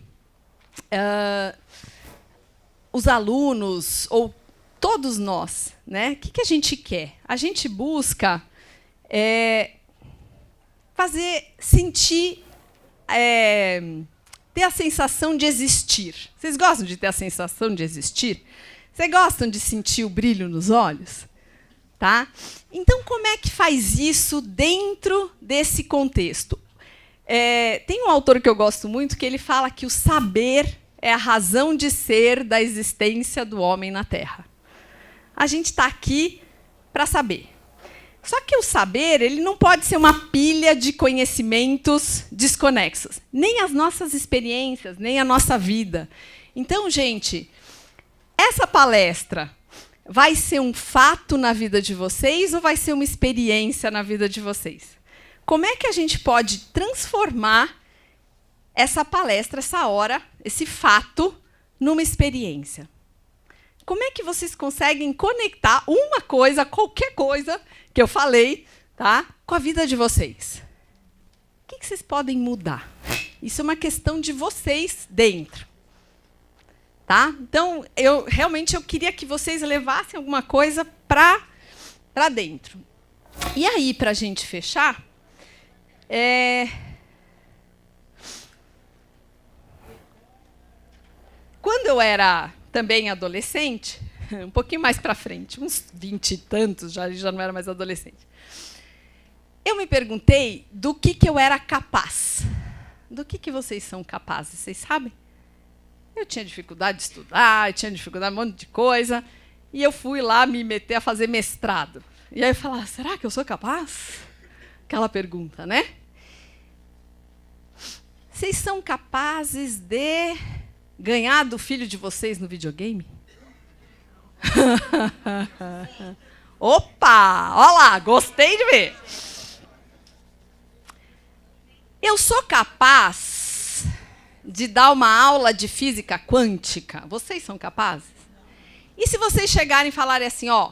os alunos, ou todos nós, né? O que a gente quer? A gente busca sentir, ter a sensação de existir. Vocês gostam de ter a sensação de existir? Vocês gostam de sentir o brilho nos olhos? Tá? Então, como é que faz isso dentro desse contexto? Tem um autor que eu gosto muito que ele fala que o saber é a razão de ser da existência do homem na Terra. A gente está aqui para saber. Só que o saber ele não pode ser uma pilha de conhecimentos desconexos. Nem as nossas experiências, nem a nossa vida. Então, gente, essa palestra... vai ser um fato na vida de vocês ou vai ser uma experiência na vida de vocês? Como é que a gente pode transformar essa palestra, essa hora, esse fato, numa experiência? Como é que vocês conseguem conectar uma coisa, qualquer coisa que eu falei, tá, com a vida de vocês? O que vocês podem mudar? Isso é uma questão de vocês dentro. Tá? Então, eu queria que vocês levassem alguma coisa para dentro. E aí, para a gente fechar, quando eu era também adolescente, um pouquinho mais para frente, uns 20 e tantos, já não era mais adolescente, eu me perguntei do que eu era capaz. Do que vocês são capazes, vocês sabem? Eu tinha dificuldade de estudar, eu tinha dificuldade de um monte de coisa, e eu fui lá me meter a fazer mestrado. E aí eu falava, será que eu sou capaz? Aquela pergunta, né? Vocês são capazes de ganhar do filho de vocês no videogame? Opa! Olha lá, gostei de ver. Eu sou capaz de dar uma aula de física quântica? Vocês são capazes? E se vocês chegarem e falarem assim, ó,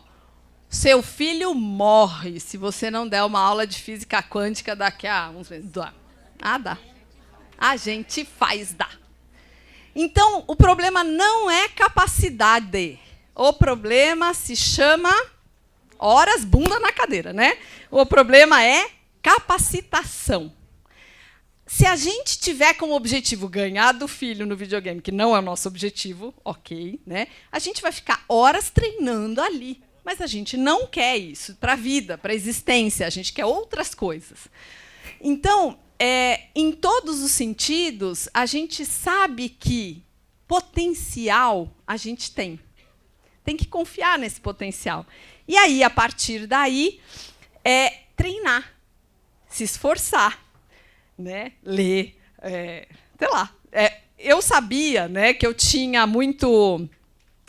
seu filho morre se você não der uma aula de física quântica daqui a uns meses? Dá. Ah, dá. A gente faz dar. Então, o problema não é capacidade. O problema se chama horas bunda na cadeira, né? O problema é capacitação. Se a gente tiver como objetivo ganhar do filho no videogame, que não é o nosso objetivo, ok, né? A gente vai ficar horas treinando ali. Mas a gente não quer isso para a vida, para a existência. A gente quer outras coisas. Então, em todos os sentidos, a gente sabe que potencial a gente tem. Tem que confiar nesse potencial. E aí, a partir daí, treinar, se esforçar, né? Ler, sei lá. Eu sabia, né, que eu tinha muito...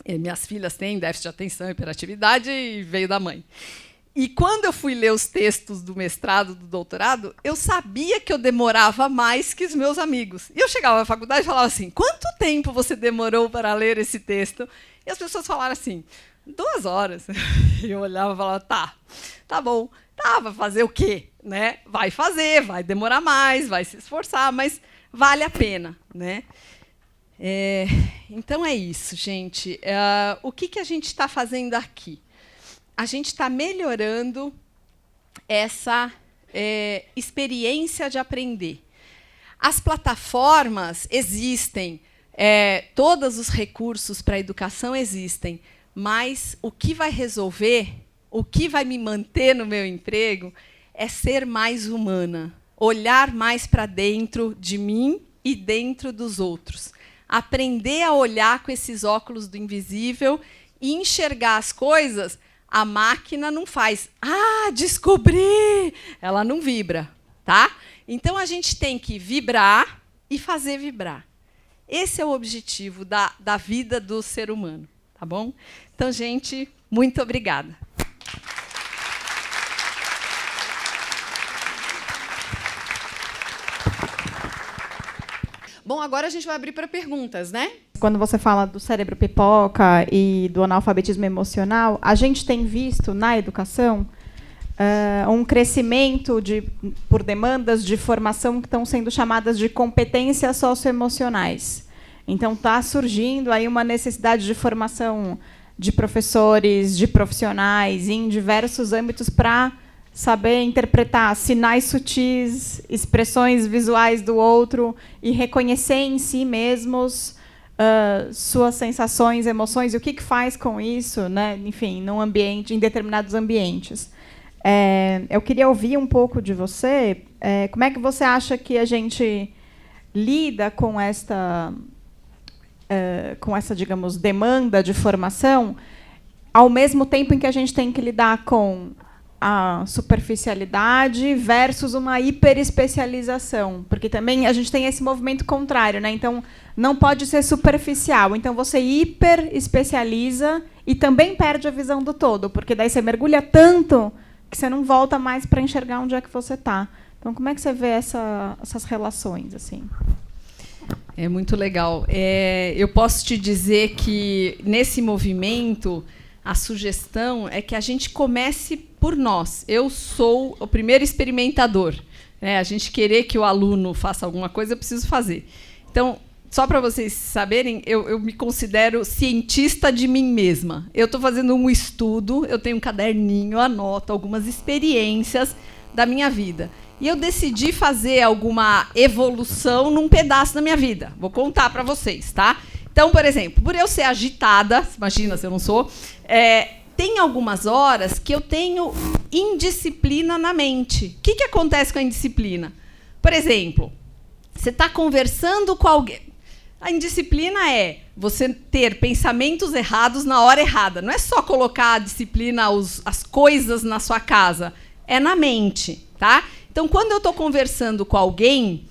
Minhas filhas têm déficit de atenção, hiperatividade, e veio da mãe. E quando eu fui ler os textos do mestrado, do doutorado, eu sabia que eu demorava mais que os meus amigos. E eu chegava à faculdade e falava assim, quanto tempo você demorou para ler esse texto? E as pessoas falaram assim, 2 horas. E eu olhava e falava, tá bom. Tá, vai fazer o quê? Né? Vai fazer, vai demorar mais, vai se esforçar, mas vale a pena, né? Então é isso, gente. O que a gente está fazendo aqui? A gente está melhorando essa experiência de aprender. As plataformas existem, todos os recursos para a educação existem, mas o que vai resolver, o que vai me manter no meu emprego, é ser mais humana, olhar mais para dentro de mim e dentro dos outros. Aprender a olhar com esses óculos do invisível e enxergar as coisas. A máquina não faz, descobri! Ela não vibra, tá? Então, a gente tem que vibrar e fazer vibrar. Esse é o objetivo da vida do ser humano, tá bom? Então, gente, muito obrigada. Bom, agora a gente vai abrir para perguntas, né? Quando você fala do cérebro pipoca e do analfabetismo emocional, a gente tem visto na educação um crescimento por demandas de formação que estão sendo chamadas de competências socioemocionais. Então, está surgindo aí uma necessidade de formação de professores, de profissionais, em diversos âmbitos, para saber interpretar sinais sutis, expressões visuais do outro e reconhecer em si mesmos suas sensações, emoções e o que faz com isso, né? Enfim, num ambiente, em determinados ambientes. Eu queria ouvir um pouco de você. Como é que você acha que a gente lida com essa, digamos, demanda de formação, ao mesmo tempo em que a gente tem que lidar com a superficialidade versus uma hiperespecialização, porque também a gente tem esse movimento contrário, né? Então, não pode ser superficial. Então, você hiperespecializa e também perde a visão do todo, porque daí você mergulha tanto que você não volta mais para enxergar onde é que você está. Então, como é que você vê essas relações, assim? É muito legal. Eu posso te dizer que, nesse movimento, a sugestão é que a gente comece por nós. Eu sou o primeiro experimentador. A gente querer que o aluno faça alguma coisa, eu preciso fazer. Então, só para vocês saberem, eu me considero cientista de mim mesma. Eu estou fazendo um estudo, eu tenho um caderninho, anoto algumas experiências da minha vida. E eu decidi fazer alguma evolução num pedaço da minha vida. Vou contar para vocês, tá? Então, por exemplo, por eu ser agitada, imagina se eu não sou, tem algumas horas que eu tenho indisciplina na mente. O que acontece com a indisciplina? Por exemplo, você está conversando com alguém. A indisciplina é você ter pensamentos errados na hora errada. Não é só colocar a disciplina, as coisas na sua casa. É na mente, tá? Então, quando eu estou conversando com alguém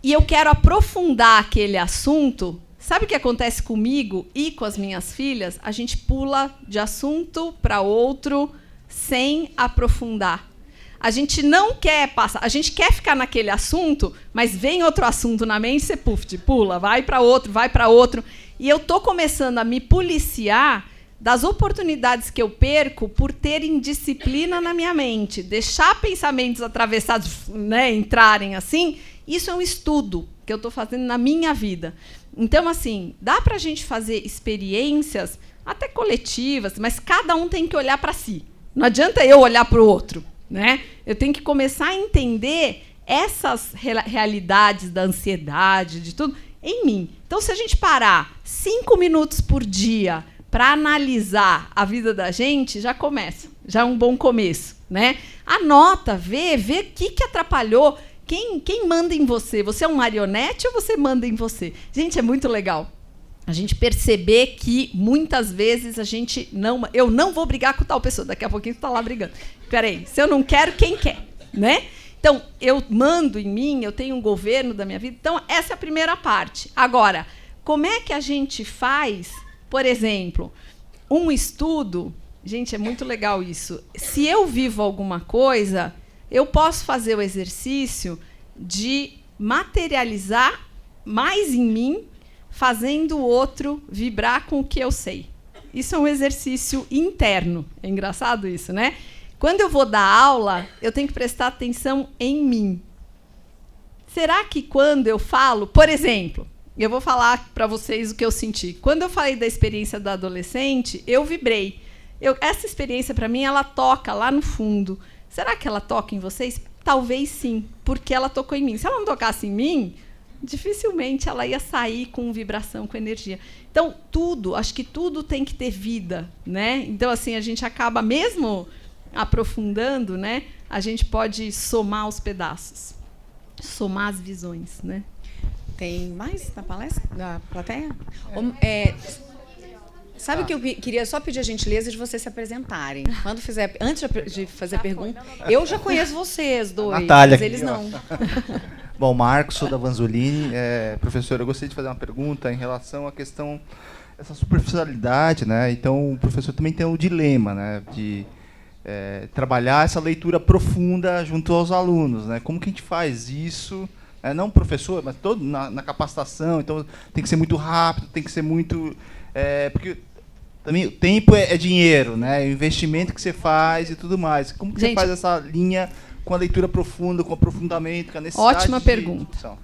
e eu quero aprofundar aquele assunto, sabe o que acontece comigo e com as minhas filhas? A gente pula de assunto para outro sem aprofundar. A gente não quer passar, a gente quer ficar naquele assunto, mas vem outro assunto na mente, você pula, vai para outro. E eu estou começando a me policiar das oportunidades que eu perco por ter indisciplina na minha mente. Deixar pensamentos atravessados, né, entrarem assim, isso é um estudo. que eu estou fazendo na minha vida. Então, assim, dá para a gente fazer experiências até coletivas, mas cada um tem que olhar para si. Não adianta eu olhar para o outro, né? Eu tenho que começar a entender essas realidades da ansiedade, de tudo, em mim. Então, se a gente parar 5 minutos por dia para analisar a vida da gente, já começa. Já é um bom começo, né? Anota, vê o que atrapalhou. Quem manda em você? Você é um marionete ou você manda em você? Gente, é muito legal a gente perceber que, muitas vezes, eu não vou brigar com tal pessoa. Daqui a pouquinho você está lá brigando. Peraí, se eu não quero, quem quer? Né? Então, eu mando em mim, eu tenho um governo da minha vida. Então, essa é a primeira parte. Agora, como é que a gente faz, por exemplo, um estudo? Gente, é muito legal isso. Se eu vivo alguma coisa, eu posso fazer o exercício de materializar mais em mim, fazendo o outro vibrar com o que eu sei. Isso é um exercício interno. É engraçado isso, né? Quando eu vou dar aula, eu tenho que prestar atenção em mim. Será que quando eu falo, por exemplo, eu vou falar para vocês o que eu senti. Quando eu falei da experiência da adolescente, eu vibrei. Essa experiência, para mim, ela toca lá no fundo. Será que ela toca em vocês? Talvez sim, porque ela tocou em mim. Se ela não tocasse em mim, dificilmente ela ia sair com vibração, com energia. Então, acho que tudo tem que ter vida, né? Então, assim, a gente acaba, mesmo aprofundando, né? A gente pode somar os pedaços, somar as visões, né? Tem mais na palestra, da plateia? Sabe que eu queria só pedir a gentileza de vocês se apresentarem. Quando fizer, antes de fazer a pergunta, eu já conheço vocês dois, Natália, mas eles não. Bom, Marcos, sou da Vanzolini. Professor, eu gostaria de fazer uma pergunta em relação à questão dessa superficialidade, né? Então, o professor também tem um dilema, né, de trabalhar essa leitura profunda junto aos alunos, né? Como que a gente faz isso? Não o professor, mas todo na capacitação. Então, tem que ser muito rápido, tem que ser muito... porque também o tempo é dinheiro, né? O investimento que você faz e tudo mais. Como que você faz essa linha com a leitura profunda, com o aprofundamento, com a necessidade? Ótima pergunta.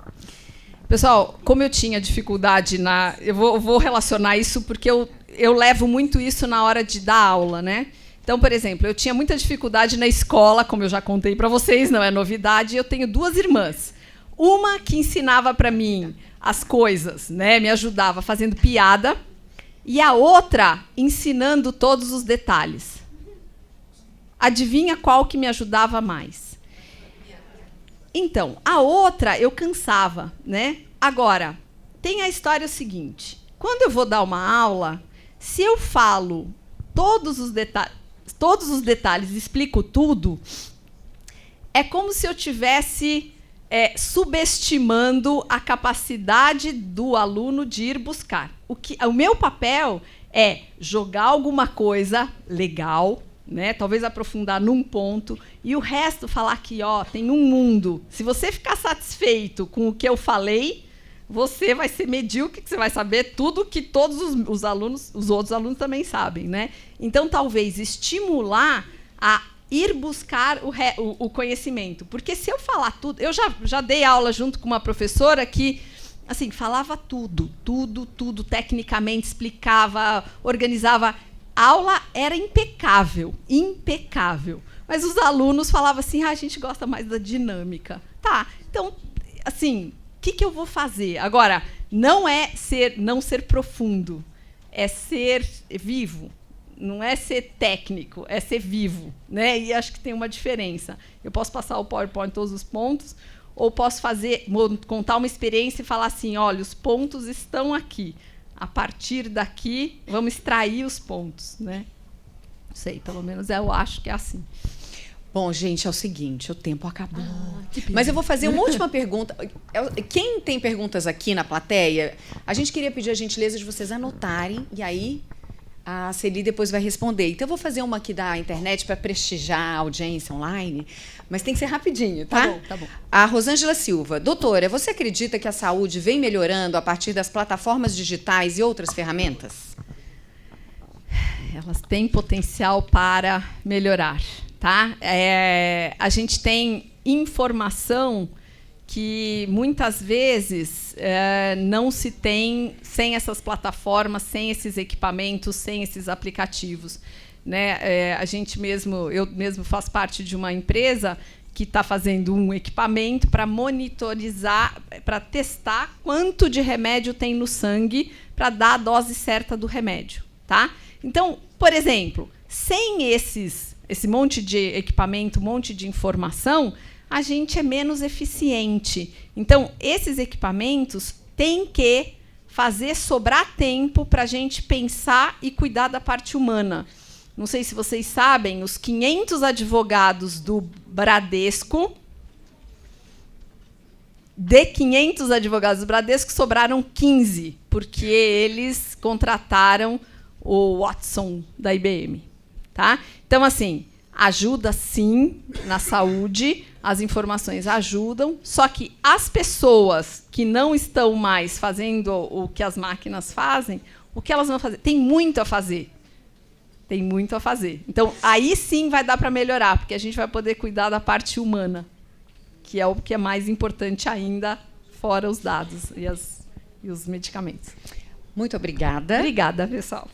Pessoal, como eu tinha dificuldade eu vou relacionar isso porque eu levo muito isso na hora de dar aula, né? Então, por exemplo, eu tinha muita dificuldade na escola, como eu já contei para vocês, não é novidade. Eu tenho 2 irmãs. Uma que ensinava para mim as coisas, né? Me ajudava fazendo piada. E a outra ensinando todos os detalhes. Adivinha qual que me ajudava mais? Então, a outra eu cansava, né? Agora, tem a história seguinte. Quando eu vou dar uma aula, se eu falo todos os detalhes, explico tudo, é como se eu tivesse subestimando a capacidade do aluno de ir buscar. O meu papel é jogar alguma coisa legal, né? Talvez aprofundar num ponto, e o resto falar que tem um mundo. Se você ficar satisfeito com o que eu falei, você vai ser medíocre, que você vai saber tudo que todos os alunos, os outros alunos também sabem, né? Então, talvez estimular a ir buscar o conhecimento. Porque se eu falar tudo... Eu já dei aula junto com uma professora que assim, falava tudo, tecnicamente, explicava, organizava. A aula era impecável. Mas os alunos falavam assim, a gente gosta mais da dinâmica. Tá, então, assim, o que eu vou fazer? Agora, não ser profundo, é ser vivo. Não é ser técnico, é ser vivo, né? E acho que tem uma diferença. Eu posso passar o PowerPoint todos os pontos, ou posso contar uma experiência e falar assim, olha, os pontos estão aqui. A partir daqui, vamos extrair os pontos, né? Não sei, pelo menos eu acho que é assim. Bom, gente, é o seguinte, o tempo acabou. Mas eu vou fazer uma última pergunta. Quem tem perguntas aqui na plateia, a gente queria pedir a gentileza de vocês anotarem, e aí a Celi depois vai responder. Então, eu vou fazer uma aqui da internet para prestigiar a audiência online, mas tem que ser rapidinho, tá? Tá bom. A Rosângela Silva. Doutora, você acredita que a saúde vem melhorando a partir das plataformas digitais e outras ferramentas? Elas têm potencial para melhorar, tá? A gente tem informação que muitas vezes não se tem sem essas plataformas, sem esses equipamentos, sem esses aplicativos, né? Eu mesmo faço parte de uma empresa que está fazendo um equipamento para monitorizar, para testar quanto de remédio tem no sangue para dar a dose certa do remédio, tá? Então, por exemplo, sem esse monte de equipamento, monte de informação, a gente é menos eficiente. Então, esses equipamentos têm que fazer sobrar tempo para a gente pensar e cuidar da parte humana. Não sei se vocês sabem, os 500 advogados do Bradesco, de 500 advogados do Bradesco, sobraram 15, porque eles contrataram o Watson da IBM. Tá? Então, assim, ajuda sim na saúde, as informações ajudam, só que as pessoas que não estão mais fazendo o que as máquinas fazem, o que elas vão fazer? Tem muito a fazer. Tem muito a fazer. Então, aí sim vai dar para melhorar, porque a gente vai poder cuidar da parte humana, que é o que é mais importante ainda, fora os dados e os medicamentos. Muito obrigada. Obrigada, pessoal.